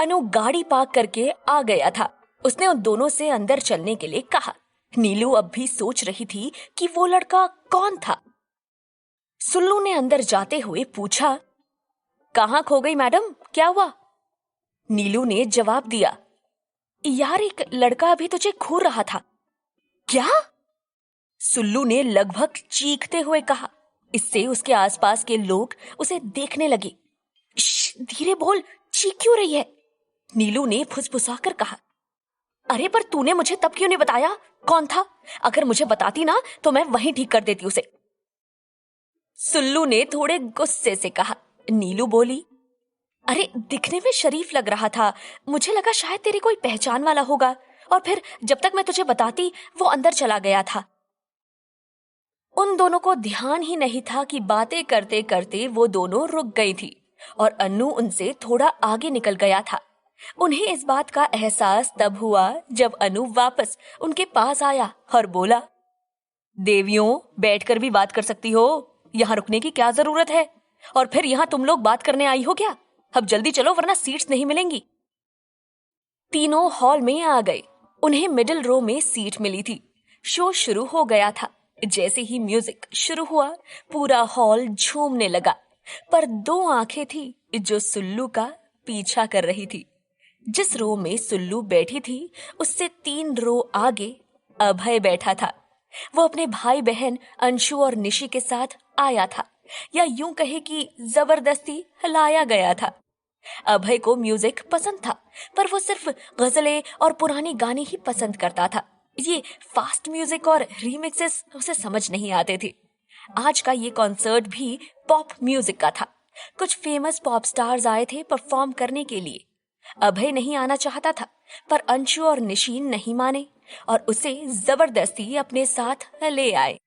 अनु गाड़ी पार्क करके आ गया था। उसने उन दोनों से अंदर चलने के लिए कहा। नीलू अब भी सोच रही थी कि वो लड़का कौन था। सुल्लू ने अंदर जाते हुए पूछा, कहाँ खो गई मैडम, क्या हुआ? नीलू ने जवाब दिया, यार एक लड़का अभी तुझे घूर रहा था। क्या? सुल्लू ने लगभग चीखते हुए कहा। इससे उसके आसपास के लोग उसे देखने लगे। धीरे बोल, चीख क्यों रही है? नीलू ने फुसफुसाकर कहा। अरे पर तूने मुझे तब क्यों नहीं बताया कौन था? अगर मुझे बताती ना तो मैं वहीं ठीक कर देती उसे। सुल्लू ने थोड़े गुस्से से कहा। नीलू बोली, अरे दिखने में शरीफ लग रहा था, मुझे लगा शायद तेरी कोई पहचान वाला होगा, और फिर जब तक मैं तुझे बताती वो अंदर चला गया था। उन दोनों को ध्यान ही नहीं था कि बातें करते करते वो दोनों रुक गई थी और अन्नू उनसे थोड़ा आगे निकल गया था। उन्हें इस बात का एहसास तब हुआ जब अनु वापस उनके पास आया और बोला, देवियों बैठकर भी बात कर सकती हो, यहाँ रुकने की क्या जरूरत है? और फिर यहाँ तुम लोग बात करने आई हो क्या? अब जल्दी चलो वरना सीट्स नहीं मिलेंगी। तीनों हॉल में आ गए। उन्हें मिडिल रो में सीट मिली थी। शो शुरू हो गया था। जैसे ही म्यूजिक शुरू हुआ पूरा हॉल झूमने लगा, पर दो आंखें थी जो सुल्लू का पीछा कर रही थी। जिस रो में सुल्लू बैठी थी उससे 3 रो आगे अभय बैठा था। वो अपने भाई बहन अंशु और निशी के साथ आया था, या यूं कहे कि जबरदस्ती लाया गया था। अभय को म्यूजिक पसंद था, पर वो सिर्फ गजलें और पुरानी गाने ही पसंद करता था। ये फास्ट म्यूजिक और रीमिक्सेस उसे समझ नहीं आते थे। आज का ये कॉन्सर्ट भी पॉप म्यूजिक का था। कुछ फेमस पॉप स्टार्स आए थे परफॉर्म करने के लिए। अभय नहीं आना चाहता था, पर अंशु और निशीन नहीं माने और उसे जबरदस्ती अपने साथ ले आए।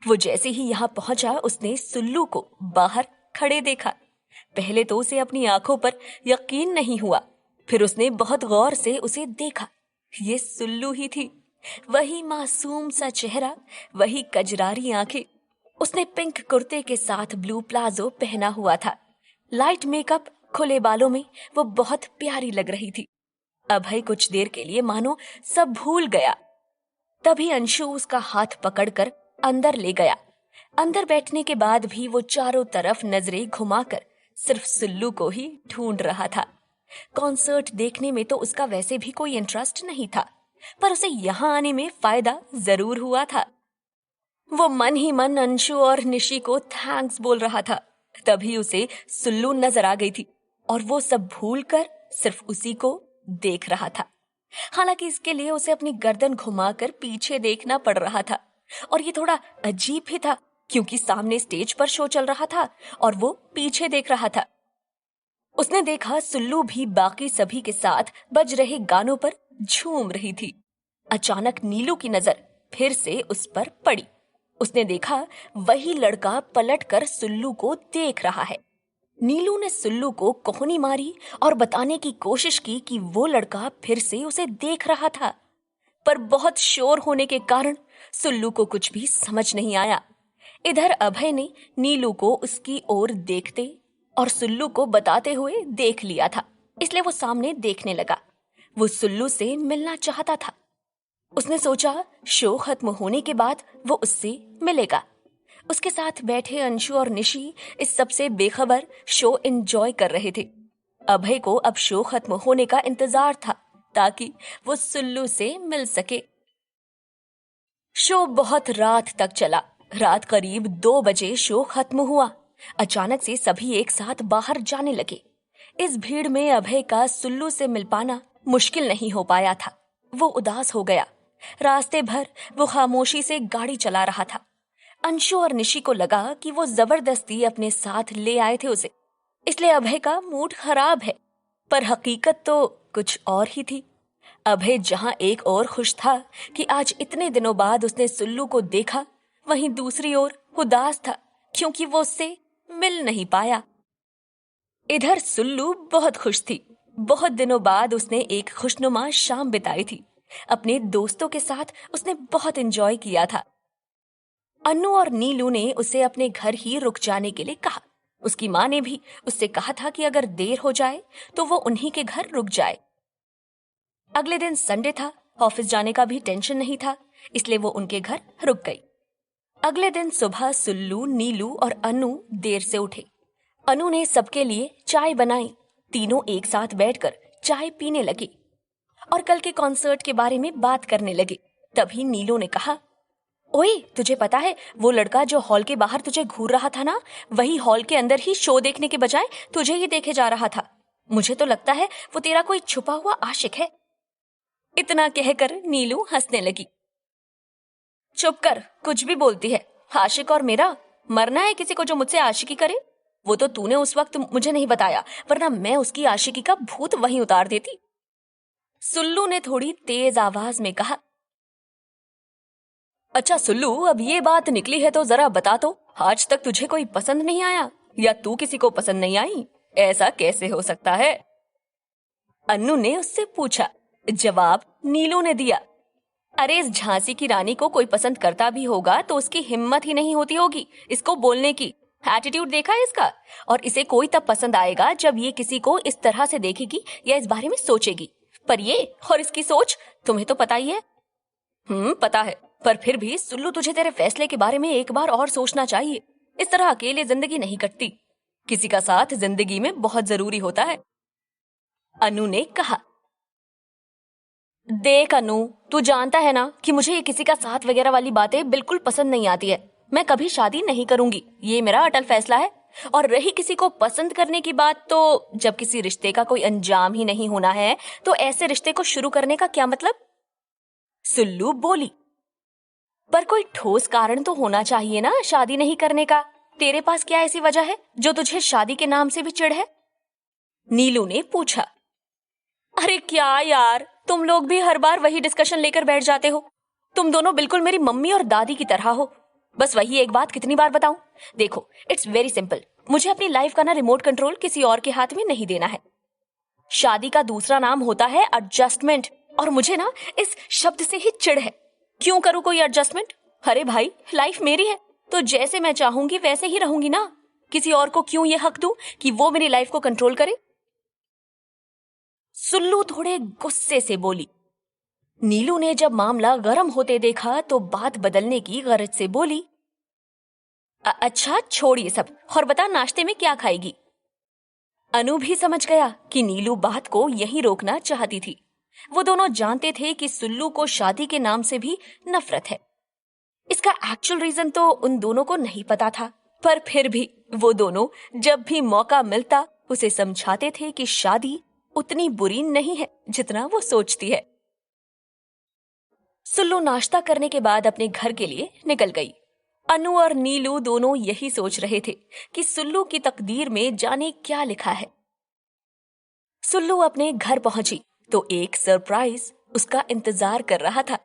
वो जैसे ही यहाँ पहुंचा उसने सुल्लू को बाहर खड़े देखा। पहले तो उसे अपनी आंखों पर यकीन नहीं हुआ, फिर उसने बहुत गौर से उसे देखा। ये सुल्लू ही थी, वही मासूम सा चेहरा, वही कजरारी आंखें। उसने पिंक कुर्ते के साथ ब्लू प्लाजो पहना हुआ था। लाइट मेकअप, खुले बालों में वो बहुत प्यारी लग रही थी। अभय कुछ देर के लिए मानो सब भूल गया। तभी अंशु उसका हाथ पकड़कर अंदर ले गया। अंदर बैठने के बाद भी वो चारों तरफ नजरें घुमाकर सिर्फ सुल्लू को ही ढूंढ रहा था। कॉन्सर्ट देखने में तो उसका वैसे भी कोई इंटरेस्ट नहीं था, पर उसे यहाँ आने में फायदा जरूर हुआ था। वो मन ही मन अंशु और निशी को थैंक्स बोल रहा था। तभी उसे सुल्लू नजर आ गई थी और वो सब भूलकर सिर्फ उसी को देख रहा था। हालांकि इसके लिए उसे अपनी गर्दन घुमाकर पीछे देखना पड़ रहा था, और ये थोड़ा अजीब भी था क्योंकि सामने स्टेज पर शो चल रहा था और वो पीछे देख रहा था। उसने देखा सुल्लू भी बाकी सभी के साथ बज रहे गानों पर झूम रही थी। अचानक नीलू की नजर फिर से उस पर पड़ी। उसने देखा वही लड़का पलटकर सुल्लू को देख रहा है। नीलू ने सुल्लू को कोहनी मारी और बताने की कोशिश की कि वो लड़का फिर से उसे देख रहा था, पर बहुत शोर होने के कारण सुल्लू को कुछ भी समझ नहीं आया। इधर अभय ने नीलू को उसकी ओर देखते और सुल्लू को बताते हुए देख लिया था, इसलिए वो सामने देखने लगा। वो सुल्लू से मिलना चाहता था। उसने सोचा शो खत्म होने के बाद वो उससे मिलेगा। उसके साथ बैठे अंशु और निशी इस सबसे बेखबर शो एंजॉय कर रहे थे। अभय को अब शो खत्म होने का इंतजार था ताकि वो सुल्लू से मिल सके। शो बहुत रात तक चला। रात करीब 2 बजे शो खत्म हुआ। अचानक से सभी एक साथ बाहर जाने लगे। इस भीड़ में अभय का सुल्लू से मिल पाना मुश्किल नहीं हो पाया था। वो उदास हो गया। रास्ते भर वो खामोशी से गाड़ी चला रहा था। अंशु और निशी को लगा कि वो जबरदस्ती अपने साथ ले आए थे उसे, इसलिए अभय का मूड खराब है, पर हकीकत तो कुछ और ही थी। अभय जहां एक और खुश था कि आज इतने दिनों बाद उसने सुल्लू को देखा, वहीं दूसरी ओर उदास था क्योंकि वो उससे मिल नहीं पाया। इधर सुल्लू बहुत खुश थी। बहुत दिनों बाद उसने एक खुशनुमा शाम बिताई थी। अपने दोस्तों के साथ उसने बहुत एंजॉय किया था। अन्नू और नीलू ने उसे अपने घर ही रुक जाने के लिए कहा। उसकी माँ ने भी उससे कहा था कि अगर देर हो जाए तो वो उन्हीं के घर रुक जाए। अगले दिन संडे था, ऑफिस जाने का भी टेंशन नहीं था, इसलिए वो उनके घर रुक गई। अगले दिन सुबह सुल्लू, नीलू और अनु देर से उठे। अनु ने सबके लिए चाय बनाई। तीनों एक साथ बैठकर चाय पीने लगे और कल के कॉन्सर्ट के बारे में बात करने लगे। तभी नीलू ने कहा, ओए, तुझे पता है वो लड़का जो हॉल के बाहर तुझे घूर रहा था ना, वही हॉल के अंदर ही शो देखने के बजाय तुझे ही देखे जा रहा था। मुझे तो लगता है वो तेरा कोई छुपा हुआ आशिक है। इतना कहकर नीलू हंसने लगी। चुप कर, कुछ भी बोलती है। आशिक और मेरा मरना है किसी को जो मुझसे आशिकी करे? वो तो तूने उस वक्त मुझे नहीं बताया, वरना मैं उसकी आशिकी का भूत वहीं उतार देती। सुल्लू ने थोड़ी तेज आवाज में कहा। अच्छा सुल्लू, अब ये बात निकली है तो जरा बता तो, आज तक तुझे कोई पसंद नहीं आया या तू किसी को पसंद नहीं आई? ऐसा कैसे हो सकता है? अन्नू ने उससे पूछा। जवाब नीलू ने दिया। अरे, इस झांसी की रानी को कोई पसंद करता भी होगा तो उसकी हिम्मत ही नहीं होती होगी इसको बोलने की। एटीट्यूड देखा है इसका? और इसे कोई तब पसंद आएगा जब ये किसी को इस तरह से देखेगी या इस बारे में सोचेगी। पर ये और इसकी सोच तुम्हें तो पता ही है। पता है, पर फिर भी सुल्लू, तुझे तेरे फैसले के बारे में एक बार और सोचना चाहिए। इस तरह अकेले जिंदगी नहीं कटती, किसी का साथ जिंदगी में बहुत जरूरी होता है। अनु ने कहा। देख अनु, तू जानता है ना कि मुझे ये किसी का साथ वगैरह वाली बातें बिल्कुल पसंद नहीं आती है। मैं कभी शादी नहीं करूंगी, ये मेरा अटल फैसला है। और रही किसी को पसंद करने की बात, तो जब किसी रिश्ते का कोई अंजाम ही नहीं होना है तो ऐसे रिश्ते को शुरू करने का क्या मतलब? सुल्लू बोली। पर कोई ठोस कारण तो होना चाहिए ना शादी नहीं करने का। तेरे पास क्या ऐसी वजह है जो तुझे शादी के नाम से भी चिढ़ है? नीलू ने पूछा। अरे क्या यार, तुम लोग भी हर बार वही डिस्कशन लेकर बैठ जाते हो। तुम दोनों बिल्कुल मेरी मम्मी और दादी की तरह हो। बस वही एक बात कितनी बार बताऊं? देखो, इट्स वेरी सिंपल। मुझे अपनी लाइफ का ना रिमोट कंट्रोल किसी और के हाथ में नहीं देना है। शादी का दूसरा नाम होता है एडजस्टमेंट, और मुझे ना इस शब्द से ही चिढ़ है। क्यों करूं कोई एडजस्टमेंट? अरे भाई, लाइफ मेरी है तो जैसे मैं चाहूंगी वैसे ही रहूंगी ना। किसी और को क्यों ये हक दूं कि वो मेरी लाइफ को कंट्रोल करे? सुल्लू थोड़े गुस्से से बोली। नीलू ने जब मामला गर्म होते देखा तो बात बदलने की गरज से बोली। अच्छा छोड़ ये सब और बता, नाश्ते में क्या खाएगी? अनु भी समझ गया कि नीलू बात को यहीं रोकना चाहती थी। वो दोनों जानते थे कि सुल्लू को शादी के नाम से भी नफरत है। इसका एक्चुअल रीजन तो उन दोनों को नहीं पता था, पर फिर भी वो दोनों जब भी मौका मिलता उसे समझाते थे कि शादी उतनी बुरी नहीं है जितना वो सोचती है। सुल्लू नाश्ता करने के बाद अपने घर के लिए निकल गई। अनु और नीलू दोनों यही सोच रहे थे कि सुल्लू की तकदीर में जाने क्या लिखा है। सुल्लू अपने घर पहुंची तो एक सरप्राइज उसका इंतजार कर रहा था।